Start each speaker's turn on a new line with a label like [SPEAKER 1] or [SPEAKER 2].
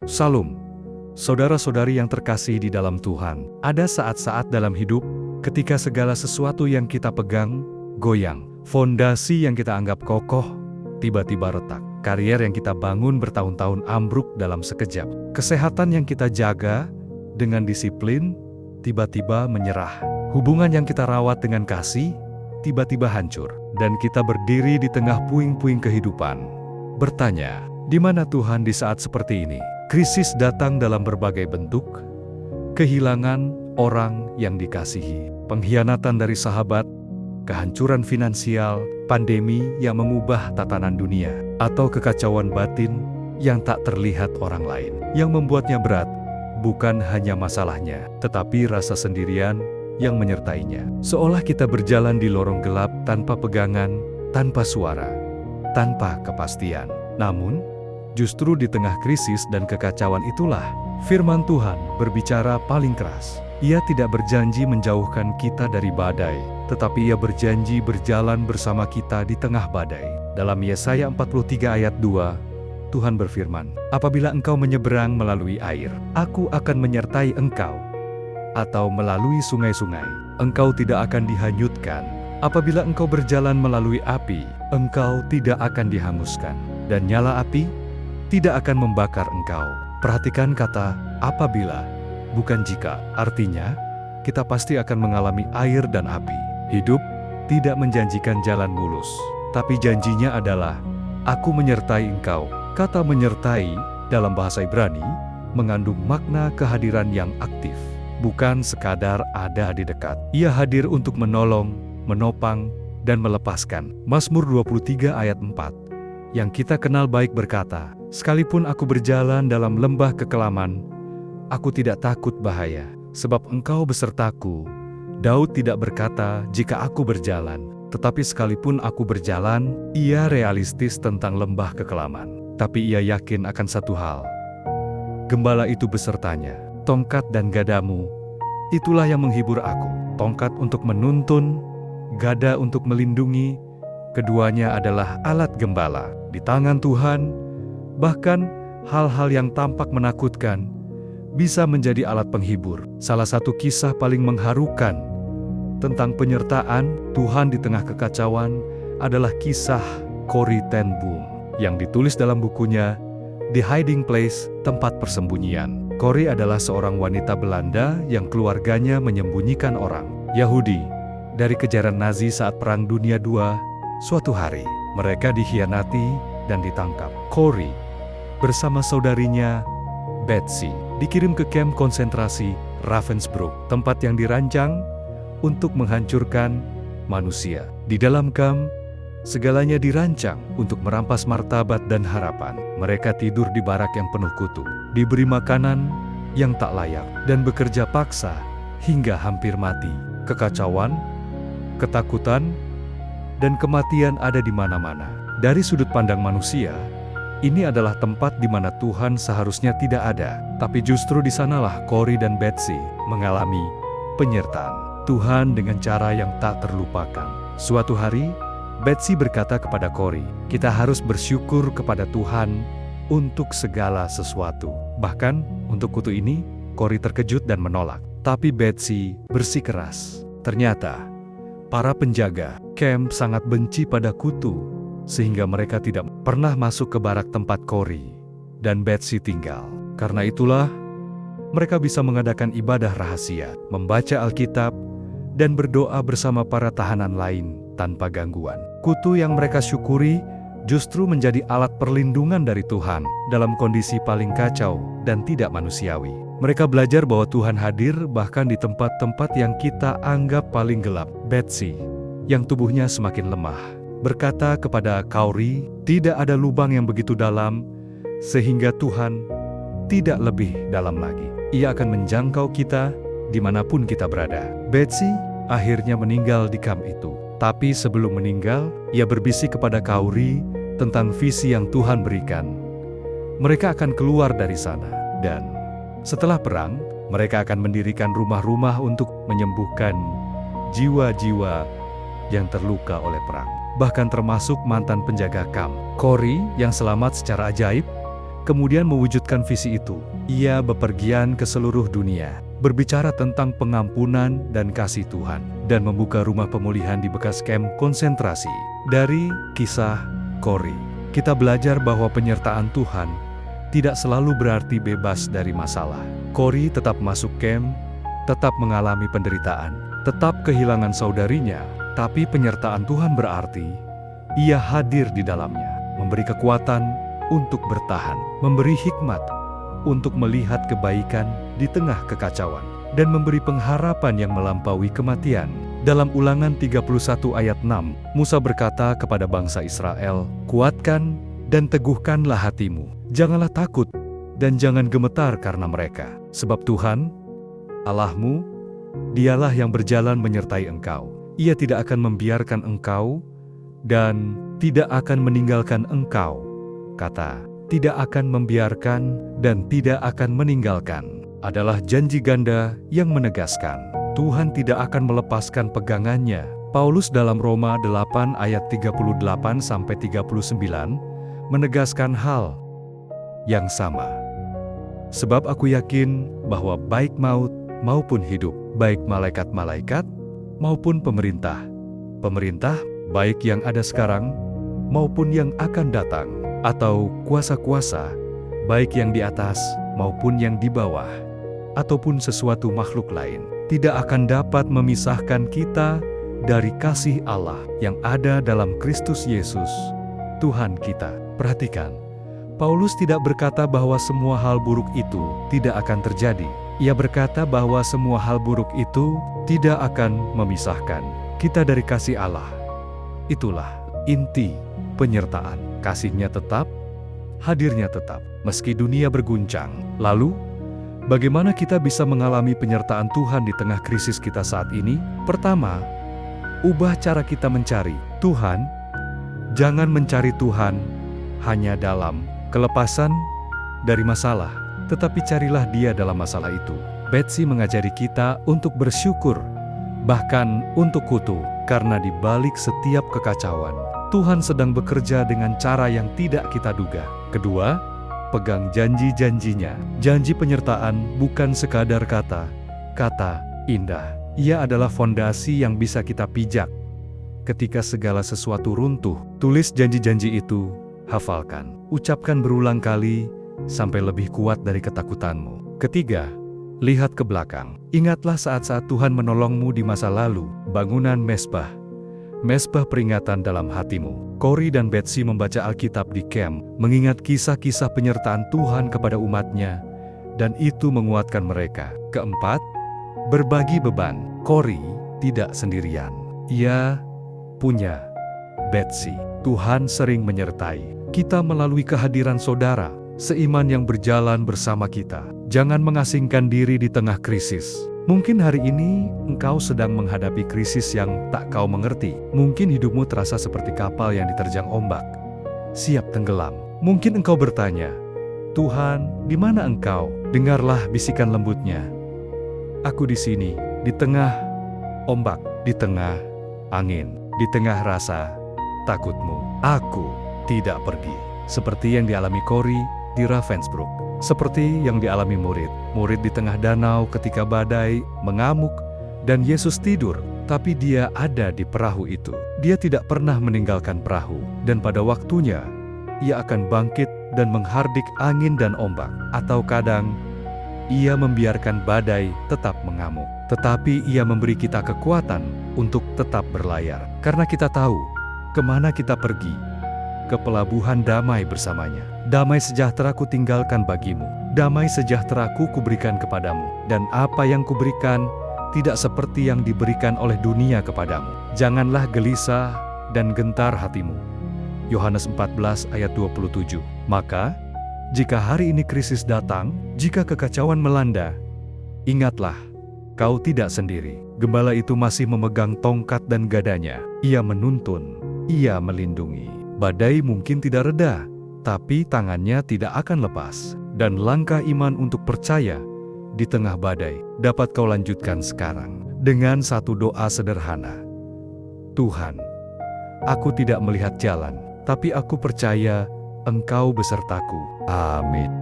[SPEAKER 1] Salam, saudara-saudari yang terkasih di dalam Tuhan. Ada saat-saat dalam hidup ketika segala sesuatu yang kita pegang goyang. Fondasi yang kita anggap kokoh tiba-tiba retak. Karier yang kita bangun bertahun-tahun ambruk dalam sekejap. Kesehatan yang kita jaga dengan disiplin tiba-tiba menyerah. Hubungan yang kita rawat dengan kasih tiba-tiba hancur. Dan kita berdiri di tengah puing-puing kehidupan, bertanya, di mana Tuhan di saat seperti ini? Krisis datang dalam berbagai bentuk, kehilangan orang yang dikasihi, pengkhianatan dari sahabat, kehancuran finansial, pandemi yang mengubah tatanan dunia, atau kekacauan batin yang tak terlihat orang lain. Yang membuatnya berat, bukan hanya masalahnya, tetapi rasa sendirian yang menyertainya. Seolah kita berjalan di lorong gelap tanpa pegangan, tanpa suara, tanpa kepastian. Namun, justru di tengah krisis dan kekacauan itulah, firman Tuhan berbicara paling keras. Ia tidak berjanji menjauhkan kita dari badai, tetapi Ia berjanji berjalan bersama kita di tengah badai. Dalam Yesaya 43 ayat 2, Tuhan berfirman, "Apabila engkau menyeberang melalui air, aku akan menyertai engkau. Atau melalui sungai-sungai, engkau tidak akan dihanyutkan. Apabila engkau berjalan melalui api, engkau tidak akan dihanguskan. Dan nyala api tidak akan membakar engkau." Perhatikan kata apabila, bukan jika. Artinya, kita pasti akan mengalami air dan api. Hidup tidak menjanjikan jalan mulus, tapi janjinya adalah, "Aku menyertai engkau." Kata menyertai dalam bahasa Ibrani mengandung makna kehadiran yang aktif, bukan sekadar ada di dekat. Ia hadir untuk menolong, menopang, dan melepaskan. Mazmur 23 ayat 4 yang kita kenal baik berkata, "Sekalipun aku berjalan dalam lembah kekelaman, aku tidak takut bahaya, sebab engkau besertaku." Daud tidak berkata, "Jika aku berjalan," tetapi sekalipun aku berjalan, ia realistis tentang lembah kekelaman. Tapi ia yakin akan satu hal, Gembala itu besertanya. Tongkat dan gadamu, itulah yang menghibur aku. Tongkat untuk menuntun, gada untuk melindungi, keduanya adalah alat gembala. Di tangan Tuhan, bahkan hal-hal yang tampak menakutkan bisa menjadi alat penghibur. Salah satu kisah paling mengharukan tentang penyertaan Tuhan di tengah kekacauan adalah kisah Corrie ten Boom yang ditulis dalam bukunya The Hiding Place, Tempat Persembunyian. Corrie adalah seorang wanita Belanda yang keluarganya menyembunyikan orang Yahudi dari kejaran Nazi saat Perang Dunia II. Suatu hari, mereka dikhianati dan ditangkap. Corrie bersama saudarinya Betsy dikirim ke kamp konsentrasi Ravensbrück, tempat yang dirancang untuk menghancurkan manusia. Di dalam kamp, segalanya dirancang untuk merampas martabat dan harapan. Mereka tidur di barak yang penuh kutu, diberi makanan yang tak layak, dan bekerja paksa hingga hampir mati. Kekacauan, ketakutan, dan kematian ada di mana-mana. Dari sudut pandang manusia, ini adalah tempat di mana Tuhan seharusnya tidak ada. Tapi justru di sanalah Corrie dan Betsy mengalami penyertaan Tuhan dengan cara yang tak terlupakan. Suatu hari, Betsy berkata kepada Corrie, "Kita harus bersyukur kepada Tuhan untuk segala sesuatu." Bahkan, untuk kutu ini, Corrie terkejut dan menolak. Tapi Betsy bersikeras. Ternyata, para penjaga kamp sangat benci pada kutu, sehingga mereka tidak pernah masuk ke barak tempat Corrie dan Betsy tinggal. Karena itulah, mereka bisa mengadakan ibadah rahasia, membaca Alkitab, dan berdoa bersama para tahanan lain tanpa gangguan. Kutu yang mereka syukuri justru menjadi alat perlindungan dari Tuhan dalam kondisi paling kacau dan tidak manusiawi. Mereka belajar bahwa Tuhan hadir bahkan di tempat-tempat yang kita anggap paling gelap. Betsy, yang tubuhnya semakin lemah, berkata kepada Corrie, "Tidak ada lubang yang begitu dalam, sehingga Tuhan tidak lebih dalam lagi. Ia akan menjangkau kita dimanapun kita berada." Betsy akhirnya meninggal di kamp itu. Tapi sebelum meninggal, ia berbisik kepada Corrie tentang visi yang Tuhan berikan. Mereka akan keluar dari sana, dan setelah perang, mereka akan mendirikan rumah-rumah untuk menyembuhkan jiwa-jiwa yang terluka oleh perang. Bahkan termasuk mantan penjaga kamp. Corrie yang selamat secara ajaib kemudian mewujudkan visi itu. Ia bepergian ke seluruh dunia, berbicara tentang pengampunan dan kasih Tuhan, dan membuka rumah pemulihan di bekas kamp konsentrasi. Dari kisah Kori, kita belajar bahwa penyertaan Tuhan tidak selalu berarti bebas dari masalah. Kori tetap masuk kamp, tetap mengalami penderitaan, tetap kehilangan saudarinya, tapi penyertaan Tuhan berarti ia hadir di dalamnya, memberi kekuatan untuk bertahan, memberi hikmat untuk melihat kebaikan di tengah kekacauan, dan memberi pengharapan yang melampaui kematian. Dalam Ulangan 31 ayat 6, Musa berkata kepada bangsa Israel, "Kuatkan dan teguhkanlah hatimu, janganlah takut dan jangan gemetar karena mereka. Sebab Tuhan, Allahmu, Dialah yang berjalan menyertai engkau. Ia tidak akan membiarkan engkau dan tidak akan meninggalkan engkau." Kata "tidak akan membiarkan" dan "tidak akan meninggalkan" adalah janji ganda yang menegaskan Tuhan tidak akan melepaskan pegangannya. Paulus dalam Roma 8 ayat 38-39 menegaskan hal yang sama. "Sebab aku yakin bahwa baik maut maupun hidup, baik malaikat-malaikat maupun pemerintah, baik yang ada sekarang maupun yang akan datang, atau kuasa-kuasa, baik yang di atas maupun yang di bawah, ataupun sesuatu makhluk lain, tidak akan dapat memisahkan kita dari kasih Allah yang ada dalam Kristus Yesus, Tuhan kita." Perhatikan, Paulus tidak berkata bahwa semua hal buruk itu tidak akan terjadi. Ia berkata bahwa semua hal buruk itu tidak akan memisahkan kita dari kasih Allah. Itulah inti penyertaan. Kasih-Nya tetap, hadirnya tetap, meski dunia berguncang. Lalu, bagaimana kita bisa mengalami penyertaan Tuhan di tengah krisis kita saat ini? Pertama, ubah cara kita mencari Tuhan. Jangan mencari Tuhan hanya dalam kelepasan dari masalah, tetapi carilah Dia dalam masalah itu. Betsy mengajari kita untuk bersyukur, bahkan untuk kutu, karena di balik setiap kekacauan, Tuhan sedang bekerja dengan cara yang tidak kita duga. Kedua, pegang janji-janjinya. Janji penyertaan bukan sekadar kata indah. Ia adalah fondasi yang bisa kita pijak ketika segala sesuatu runtuh. Tulis janji-janji itu, hafalkan, ucapkan berulang kali sampai lebih kuat dari ketakutanmu. Ketiga, lihat ke belakang. Ingatlah saat-saat Tuhan menolongmu di masa lalu. Bangunan mezbah peringatan dalam hatimu. Kori dan Betsy membaca Alkitab di kamp, mengingat kisah-kisah penyertaan Tuhan kepada umatnya, dan itu menguatkan mereka. Keempat, berbagi beban. Kori tidak sendirian. Ia punya Betsy. Tuhan sering menyertai kita melalui kehadiran saudara seiman yang berjalan bersama kita. Jangan mengasingkan diri di tengah krisis. Mungkin hari ini engkau sedang menghadapi krisis yang tak kau mengerti. Mungkin hidupmu terasa seperti kapal yang diterjang ombak, siap tenggelam. Mungkin engkau bertanya, "Tuhan, di mana engkau?" Dengarlah bisikan lembutnya. "Aku di sini, di tengah ombak, di tengah angin, di tengah rasa takutmu. Aku tidak pergi." Seperti yang dialami Kori di Ravensbrück. Seperti yang dialami murid di tengah danau ketika badai mengamuk dan Yesus tidur, tapi dia ada di perahu itu. Dia tidak pernah meninggalkan perahu, dan pada waktunya ia akan bangkit dan menghardik angin dan ombak. Atau kadang ia membiarkan badai tetap mengamuk, tetapi ia memberi kita kekuatan untuk tetap berlayar. Karena kita tahu kemana kita pergi, ke pelabuhan damai bersamanya. Damai sejahtera ku tinggalkan bagimu, damai sejahtera ku kuberikan kepadamu, dan apa yang kuberikan tidak seperti yang diberikan oleh dunia kepadamu. Janganlah gelisah dan gentar hatimu. Yohanes 14 ayat 27. Maka, jika hari ini krisis datang, jika kekacauan melanda, ingatlah, kau tidak sendiri. Gembala itu masih memegang tongkat dan gadanya. Ia menuntun, ia melindungi. Badai mungkin tidak reda, tapi tangannya tidak akan lepas. Dan langkah iman untuk percaya di tengah badai dapat kau lanjutkan sekarang dengan satu doa sederhana. Tuhan, aku tidak melihat jalan, tapi aku percaya Engkau besertaku. Amin.